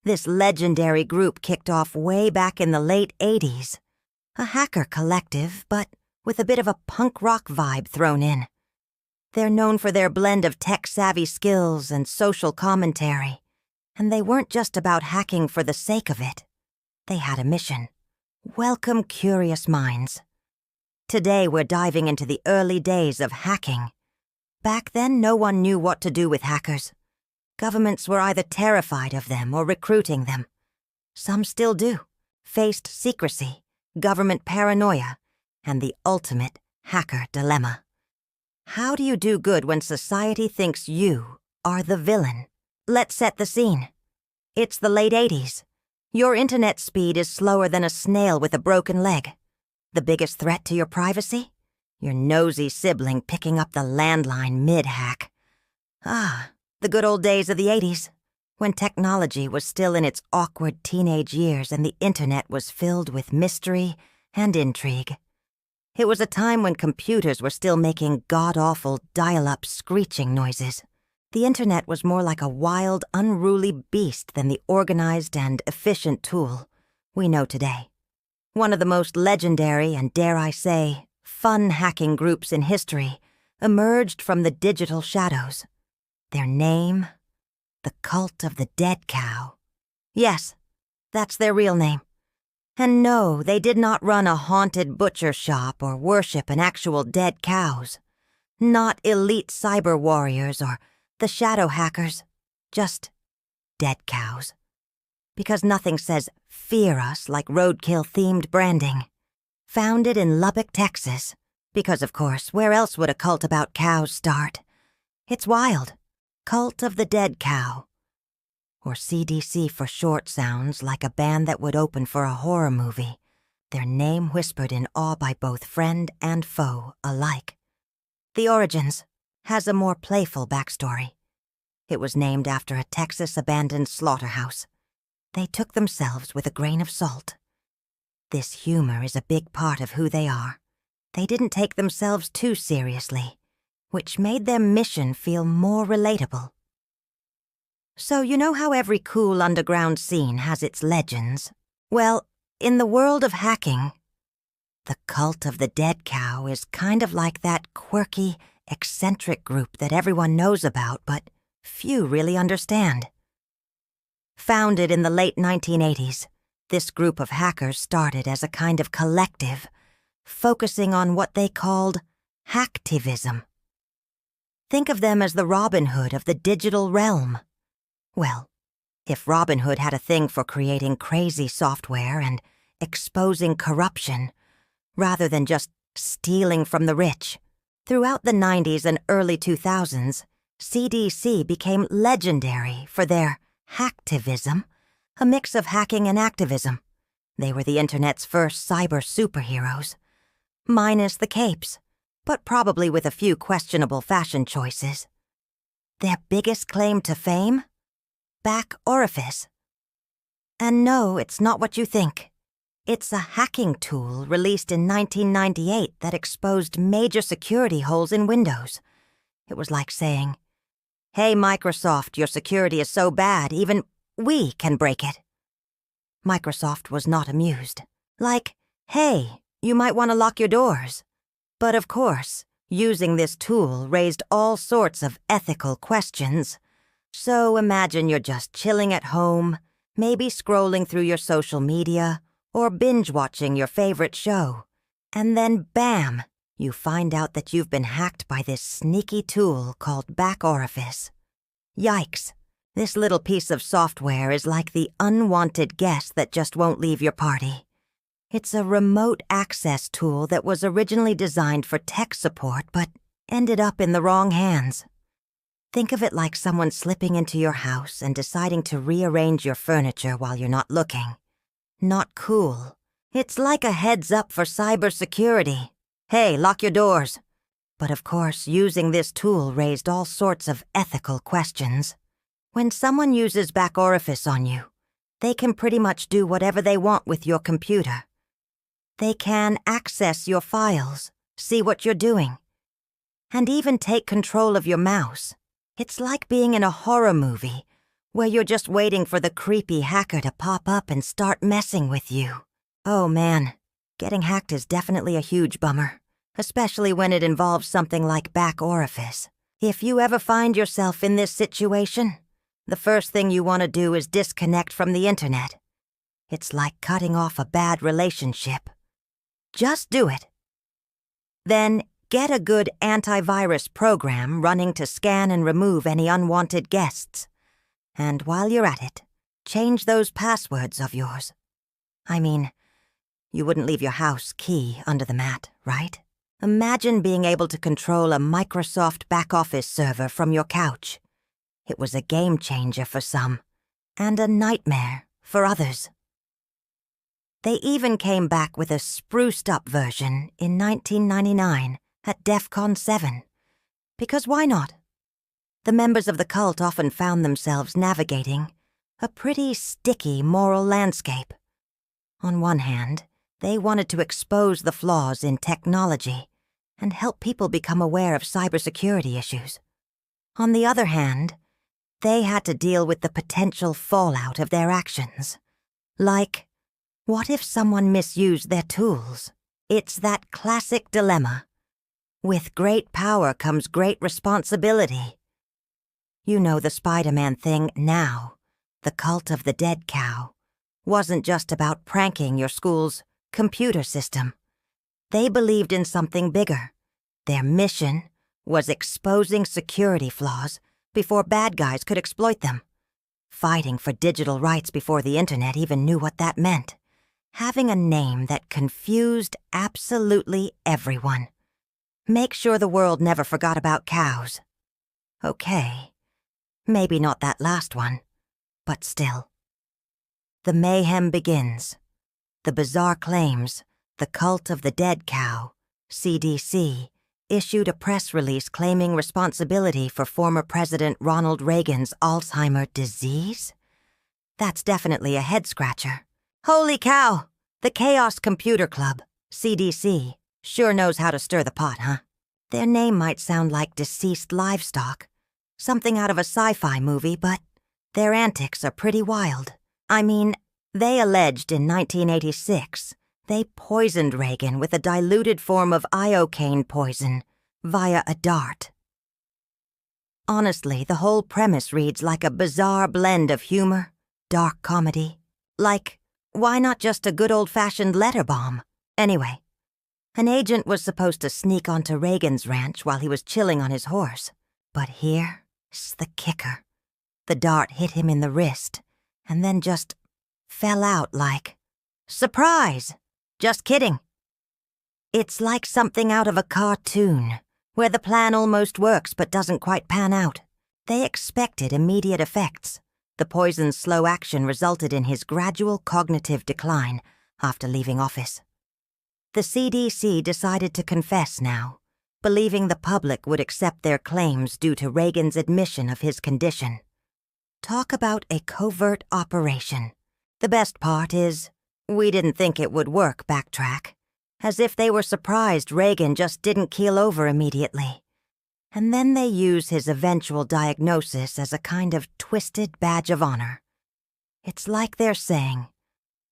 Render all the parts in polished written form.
This legendary group kicked off way back in the late 80s. A hacker collective, but with a bit of a punk rock vibe thrown in. They're known for their blend of tech-savvy skills and social commentary. And they weren't just about hacking for the sake of it. They had a mission. Welcome curious minds. Today we're diving into the early days of hacking. Back then, no one knew what to do with hackers. Governments were either terrified of them or recruiting them. Some still do. Faced secrecy, government paranoia, and the ultimate hacker dilemma. How do you do good when society thinks you are the villain? Let's set the scene. It's the late 80s. Your internet speed is slower than a snail with a broken leg. The biggest threat to your privacy? Your nosy sibling picking up the landline mid-hack. The good old days of the 80s, when technology was still in its awkward teenage years and the internet was filled with mystery and intrigue. It was a time when computers were still making god-awful dial-up screeching noises. The internet was more like a wild, unruly beast than the organized and efficient tool we know today. One of the most legendary and, dare I say, fun hacking groups in history emerged from the digital shadows. Their name? The Cult of the Dead Cow. Yes, that's their real name. And no, they did not run a haunted butcher shop or worship an actual dead cows. Not elite cyber warriors or the shadow hackers. Just dead cows. Because nothing says fear us like roadkill-themed branding. Founded in Lubbock, Texas. Because, of course, where else would a cult about cows start? It's wild. Cult of the Dead Cow. Or CDC for short sounds like a band that would open for a horror movie, their name whispered in awe by both friend and foe alike. The origins has a more playful backstory. It was named after a Texas abandoned slaughterhouse. They took themselves with a grain of salt. This humor is a big part of who they are. They didn't take themselves too seriously, which made their mission feel more relatable. So you know how every cool underground scene has its legends? Well, in the world of hacking, the Cult of the Dead Cow is kind of like that quirky, eccentric group that everyone knows about, but few really understand. Founded in the late 1980s, this group of hackers started as a kind of collective, focusing on what they called hacktivism. Think of them as the Robin Hood of the digital realm. Well, if Robin Hood had a thing for creating crazy software and exposing corruption, rather than just stealing from the rich, throughout the 90s and early 2000s, CDC became legendary for their hacktivism, a mix of hacking and activism. They were the internet's first cyber superheroes. Minus the capes, but probably with a few questionable fashion choices. Their biggest claim to fame? Back Orifice. And no, it's not what you think. It's a hacking tool released in 1998 that exposed major security holes in Windows. It was like saying, "Hey Microsoft, your security is so bad, even we can break it." Microsoft was not amused. Like, "Hey, you might want to lock your doors." But of course, using this tool raised all sorts of ethical questions. So imagine you're just chilling at home, maybe scrolling through your social media, or binge-watching your favorite show. And then bam, you find out that you've been hacked by this sneaky tool called Back Orifice. Yikes, this little piece of software is like the unwanted guest that just won't leave your party. It's a remote access tool that was originally designed for tech support but ended up in the wrong hands. Think of it like someone slipping into your house and deciding to rearrange your furniture while you're not looking. Not cool. It's like a heads up for cybersecurity. Hey, lock your doors. But of course, using this tool raised all sorts of ethical questions. When someone uses Back Orifice on you, they can pretty much do whatever they want with your computer. They can access your files, see what you're doing, and even take control of your mouse. It's like being in a horror movie where you're just waiting for the creepy hacker to pop up and start messing with you. Oh man, getting hacked is definitely a huge bummer, especially when it involves something like back Orifice. If you ever find yourself in this situation, the first thing you want to do is disconnect from the internet. It's like cutting off a bad relationship. Just do it. Then get a good antivirus program running to scan and remove any unwanted guests. And while you're at it, change those passwords of yours. I mean, you wouldn't leave your house key under the mat, right? Imagine being able to control a Microsoft back-office server from your couch. It was a game changer for some, and a nightmare for others. They even came back with a spruced-up version in 1999 at Defcon 7. Because why not? The members of the cult often found themselves navigating a pretty sticky moral landscape. On one hand, they wanted to expose the flaws in technology and help people become aware of cybersecurity issues. On the other hand, they had to deal with the potential fallout of their actions. Like, what if someone misused their tools? It's that classic dilemma. With great power comes great responsibility. You know the Spider-Man thing now, the cult of the dead cow, wasn't just about pranking your school's computer system. They believed in something bigger. Their mission was exposing security flaws before bad guys could exploit them. Fighting for digital rights before the internet even knew what that meant. Having a name that confused absolutely everyone. Make sure the world never forgot about cows. Okay, maybe not that last one, but still. The mayhem begins. The bizarre claims the cult of the dead cow, CDC, issued a press release claiming responsibility for former President Ronald Reagan's Alzheimer's disease? That's definitely a head-scratcher. Holy cow! The Chaos Computer Club, CDC, sure knows how to stir the pot, huh? Their name might sound like deceased livestock, something out of a sci-fi movie, but their antics are pretty wild. I mean, they alleged in 1986 they poisoned Reagan with a diluted form of iocane poison via a dart. Honestly, the whole premise reads like a bizarre blend of humor, dark comedy. Like, why not just a good old-fashioned letter bomb? Anyway, an agent was supposed to sneak onto Reagan's ranch while he was chilling on his horse. But here's the kicker. The dart hit him in the wrist, and then just fell out like, surprise! Just kidding. It's like something out of a cartoon, where the plan almost works but doesn't quite pan out. They expected immediate effects. The poison's slow action resulted in his gradual cognitive decline after leaving office. The CDC decided to confess now, believing the public would accept their claims due to Reagan's admission of his condition. Talk about a covert operation. The best part is, we didn't think it would work backtrack, as if they were surprised Reagan just didn't keel over immediately. And then they use his eventual diagnosis as a kind of twisted badge of honor. It's like they're saying,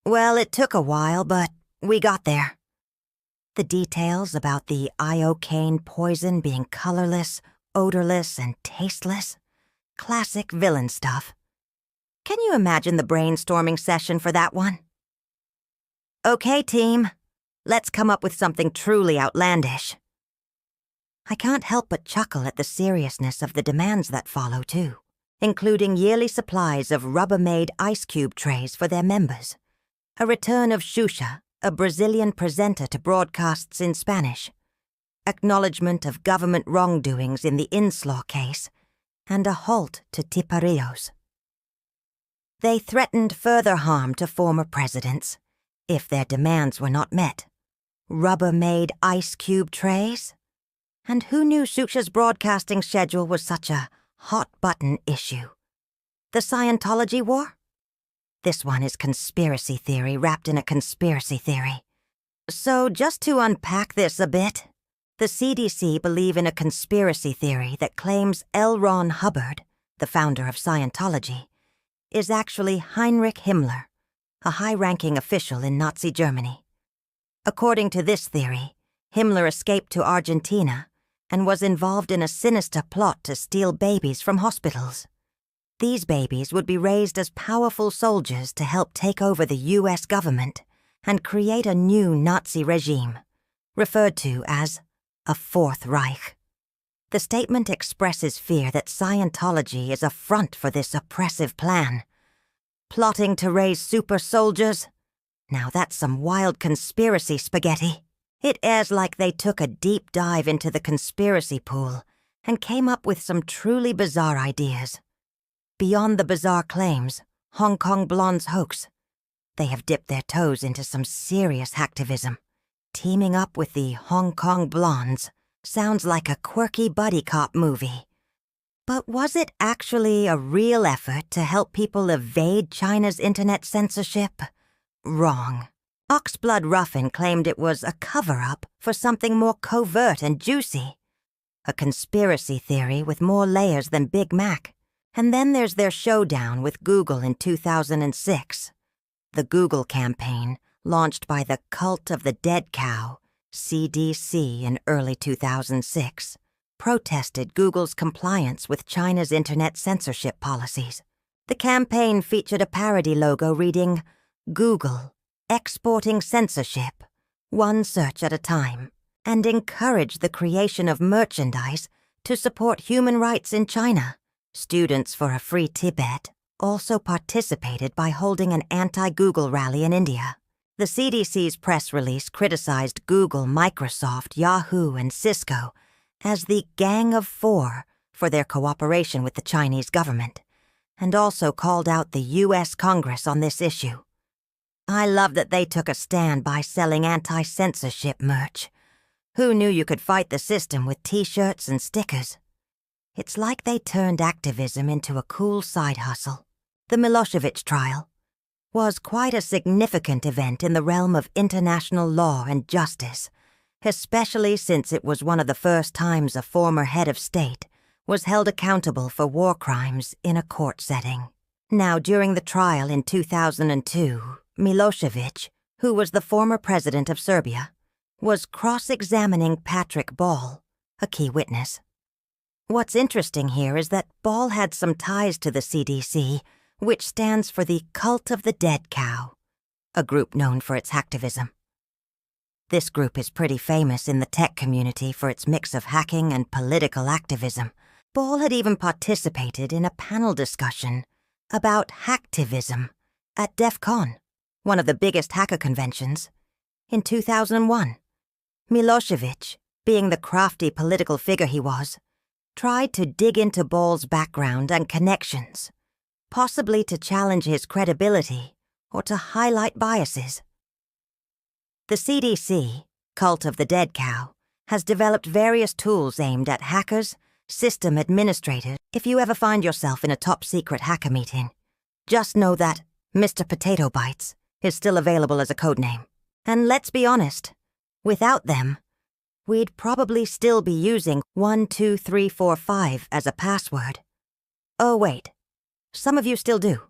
well, it took a while, but we got there. The details about the iocane poison being colorless, odorless, and tasteless? Classic villain stuff. Can you imagine the brainstorming session for that one? Okay, team, let's come up with something truly outlandish. I can't help but chuckle at the seriousness of the demands that follow, too, including yearly supplies of Rubbermaid ice cube trays for their members, a return of Xuxa, a Brazilian presenter to broadcasts in Spanish, acknowledgement of government wrongdoings in the Inslaw case, and a halt to tiparillos. They threatened further harm to former presidents if their demands were not met. Rubbermaid ice cube trays? And who knew Xuxa's broadcasting schedule was such a hot-button issue? The Scientology war? This one is conspiracy theory wrapped in a conspiracy theory. So just to unpack this a bit, the CDC believe in a conspiracy theory that claims L. Ron Hubbard, the founder of Scientology, is actually Heinrich Himmler, a high-ranking official in Nazi Germany. According to this theory, Himmler escaped to Argentina and was involved in a sinister plot to steal babies from hospitals. These babies would be raised as powerful soldiers to help take over the U.S. government and create a new Nazi regime, referred to as a Fourth Reich. The statement expresses fear that Scientology is a front for this oppressive plan. Plotting to raise super soldiers? Now that's some wild conspiracy spaghetti. It airs like they took a deep dive into the conspiracy pool and came up with some truly bizarre ideas. Beyond the bizarre claims, Hong Kong Blonde's hoax, they have dipped their toes into some serious hacktivism. Teaming up with the Hong Kong Blondes sounds like a quirky buddy cop movie. But was it actually a real effort to help people evade China's internet censorship? Wrong. Oxblood Ruffin claimed it was a cover-up for something more covert and juicy. A conspiracy theory with more layers than Big Mac. And then there's their showdown with Google in 2006. The Google campaign, launched by the Cult of the Dead Cow, CDC, in early 2006, protested Google's compliance with China's internet censorship policies. The campaign featured a parody logo reading, "Google, exporting censorship, one search at a time," and encouraged the creation of merchandise to support human rights in China. Students for a Free Tibet also participated by holding an anti-Google rally in India. The CDC's press release criticized Google, Microsoft, Yahoo, and Cisco as the Gang of Four for their cooperation with the Chinese government, and also called out the U.S. Congress on this issue. I love that they took a stand by selling anti-censorship merch. Who knew you could fight the system with T-shirts and stickers? It's like they turned activism into a cool side hustle. The Milosevic trial was quite a significant event in the realm of international law and justice, especially since it was one of the first times a former head of state was held accountable for war crimes in a court setting. Now, during the trial in 2002, Milosevic, who was the former president of Serbia, was cross-examining Patrick Ball, a key witness. What's interesting here is that Ball had some ties to the CDC, which stands for the Cult of the Dead Cow, a group known for its hacktivism. This group is pretty famous in the tech community for its mix of hacking and political activism. Ball had even participated in a panel discussion about hacktivism at Defcon, one of the biggest hacker conventions, in 2001. Milosevic, being the crafty political figure he was, tried to dig into Ball's background and connections, possibly to challenge his credibility or to highlight biases. The CDC, Cult of the Dead Cow, has developed various tools aimed at hackers, system administrators. If you ever find yourself in a top-secret hacker meeting, just know that Mr. Potato Bites is still available as a codename. And let's be honest, without them, we'd probably still be using 12345 as a password. Oh wait, some of you still do.